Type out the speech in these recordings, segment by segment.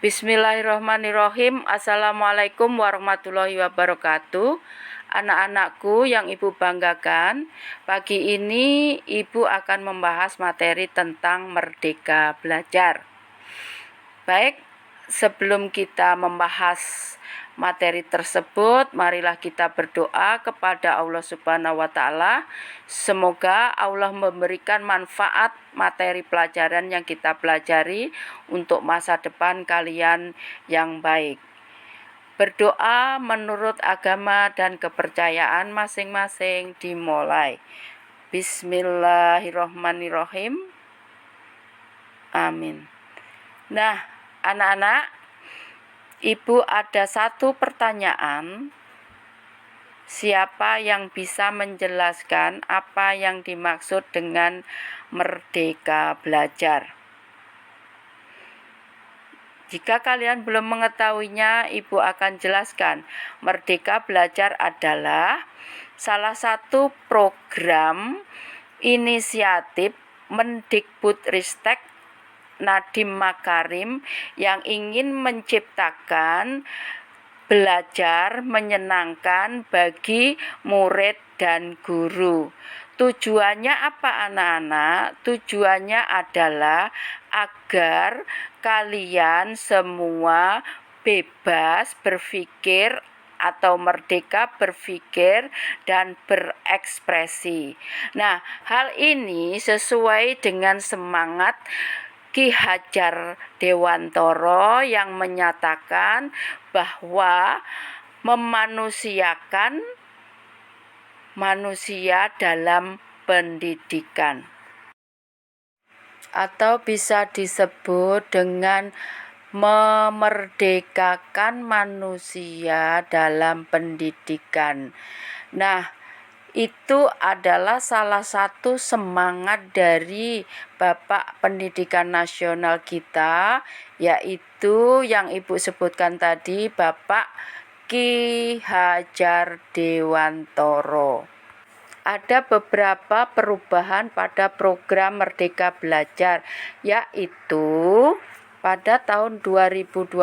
Bismillahirrahmanirrahim. Assalamualaikum warahmatullahi wabarakatuh. Anak-anakku yang Ibu banggakan, pagi ini Ibu akan membahas materi tentang Merdeka Belajar. Baik, sebelum kita membahas materi tersebut, marilah kita berdoa kepada Allah Subhanahu wa Ta'ala. Semoga Allah memberikan manfaat materi pelajaran yang kita pelajari untuk masa depan kalian yang baik. Berdoa menurut agama dan kepercayaan masing-masing dimulai. Bismillahirrahmanirrahim. Amin. Nah, anak-anak, Ibu ada satu pertanyaan. Siapa yang bisa menjelaskan apa yang dimaksud dengan Merdeka Belajar? Jika kalian belum mengetahuinya, Ibu akan jelaskan. Merdeka Belajar adalah salah satu program inisiatif Mendikbudristek Nadiem Makarim yang ingin menciptakan belajar menyenangkan bagi murid dan guru. Tujuannya apa, anak-anak? Tujuannya adalah agar kalian semua bebas berpikir atau merdeka berpikir dan berekspresi. Nah, hal ini sesuai dengan semangat Ki Hajar Dewantoro yang menyatakan bahwa memanusiakan manusia dalam pendidikan, atau bisa disebut dengan memerdekakan manusia dalam pendidikan. Nah, itu adalah salah satu semangat dari Bapak Pendidikan Nasional kita, yaitu yang Ibu sebutkan tadi, Bapak Ki Hajar Dewantoro. Ada beberapa perubahan pada program Merdeka Belajar, yaitu pada tahun 2021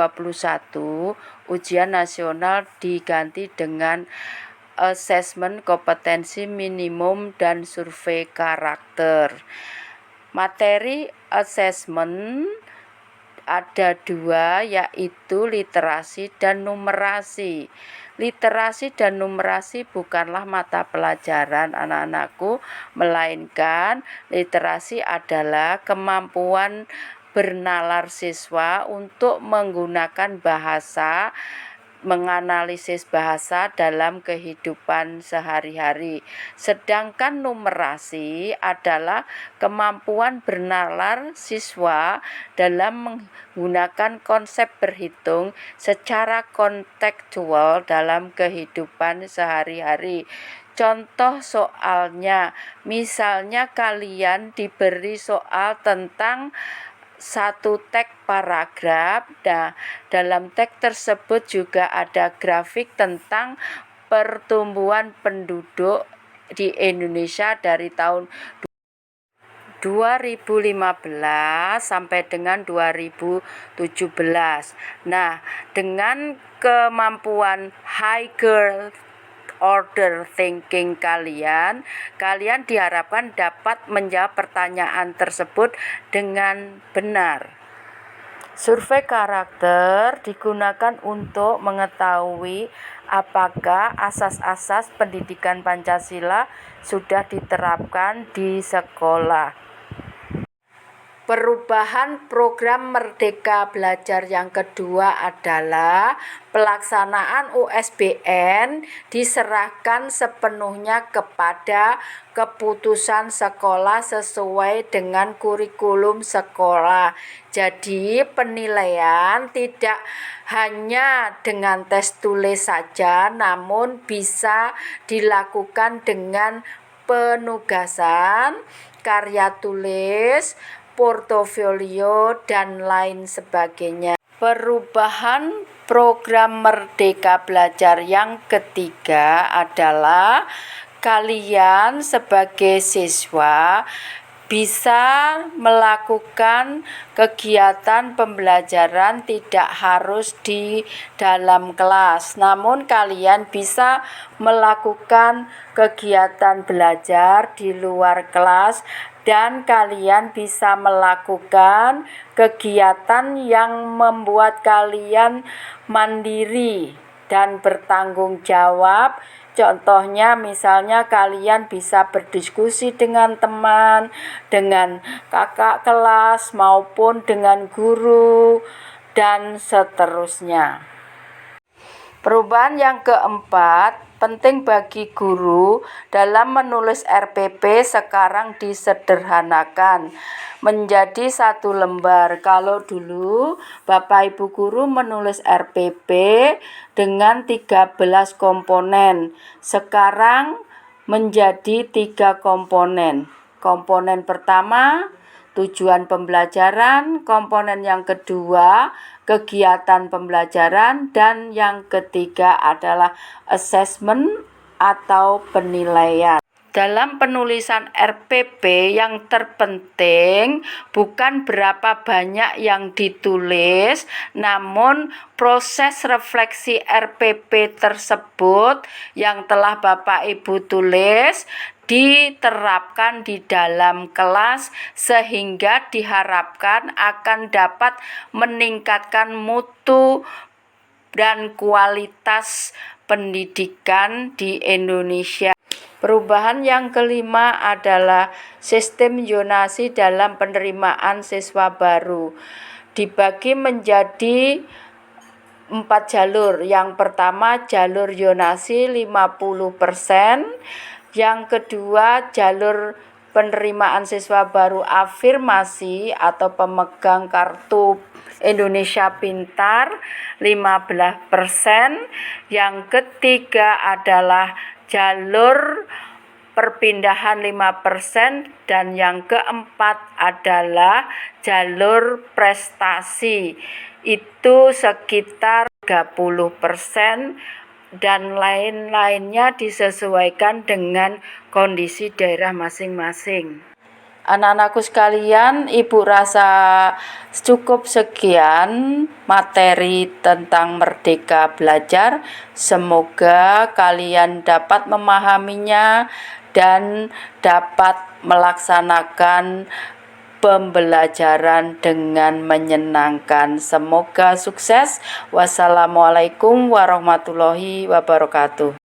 ujian nasional diganti dengan asesmen kompetensi minimum dan survei karakter. Materi asesmen ada dua, yaitu literasi dan numerasi. Literasi dan numerasi bukanlah mata pelajaran, anak-anakku, melainkan literasi adalah kemampuan bernalar siswa untuk menggunakan bahasa, menganalisis bahasa dalam kehidupan sehari-hari. Sedangkan numerasi adalah kemampuan bernalar siswa dalam menggunakan konsep berhitung secara kontekstual dalam kehidupan sehari-hari. Contoh soalnya, misalnya kalian diberi soal tentang satu teks paragraf. Nah, dalam teks tersebut juga ada grafik tentang pertumbuhan penduduk di Indonesia dari tahun 2015 sampai dengan 2017. Nah, dengan kemampuan higher order thinking kalian diharapkan dapat menjawab pertanyaan tersebut dengan benar. Survei karakter digunakan untuk mengetahui apakah asas-asas pendidikan Pancasila sudah diterapkan di sekolah. Perubahan program Merdeka Belajar yang kedua adalah pelaksanaan USBN diserahkan sepenuhnya kepada keputusan sekolah sesuai dengan kurikulum sekolah. Jadi penilaian tidak hanya dengan tes tulis saja, namun bisa dilakukan dengan penugasan, karya tulis, portofolio, dan lain sebagainya. Perubahan program Merdeka Belajar yang ketiga adalah kalian sebagai siswa bisa melakukan kegiatan pembelajaran tidak harus di dalam kelas, namun kalian bisa melakukan kegiatan belajar di luar kelas dan kalian bisa melakukan kegiatan yang membuat kalian mandiri dan bertanggung jawab. Contohnya misalnya kalian bisa berdiskusi dengan teman, dengan kakak kelas maupun dengan guru dan seterusnya. Perubahan yang keempat, penting bagi guru dalam menulis RPP sekarang disederhanakan menjadi 1 lembar. Kalau dulu Bapak Ibu guru menulis RPP dengan 13 komponen, sekarang menjadi 3 komponen. Komponen pertama, tujuan pembelajaran, komponen yang kedua, kegiatan pembelajaran, dan yang ketiga adalah assessment atau penilaian. Dalam penulisan RPP yang terpenting bukan berapa banyak yang ditulis, namun proses refleksi RPP tersebut yang telah Bapak Ibu tulis diterapkan di dalam kelas sehingga diharapkan akan dapat meningkatkan mutu dan kualitas pendidikan di Indonesia. Perubahan yang kelima adalah sistem zonasi dalam penerimaan siswa baru. Dibagi menjadi 4 jalur. Yang pertama jalur zonasi 50%, yang kedua jalur penerimaan siswa baru afirmasi atau pemegang kartu Indonesia Pintar 15%, yang ketiga adalah jalur perpindahan 5%, dan yang keempat adalah jalur prestasi itu sekitar 30%, dan lain-lainnya disesuaikan dengan kondisi daerah masing-masing. Anak-anakku sekalian, Ibu rasa cukup sekian materi tentang Merdeka Belajar. Semoga kalian dapat memahaminya dan dapat melaksanakan pembelajaran dengan menyenangkan. Semoga sukses. Wassalamualaikum warahmatullahi wabarakatuh.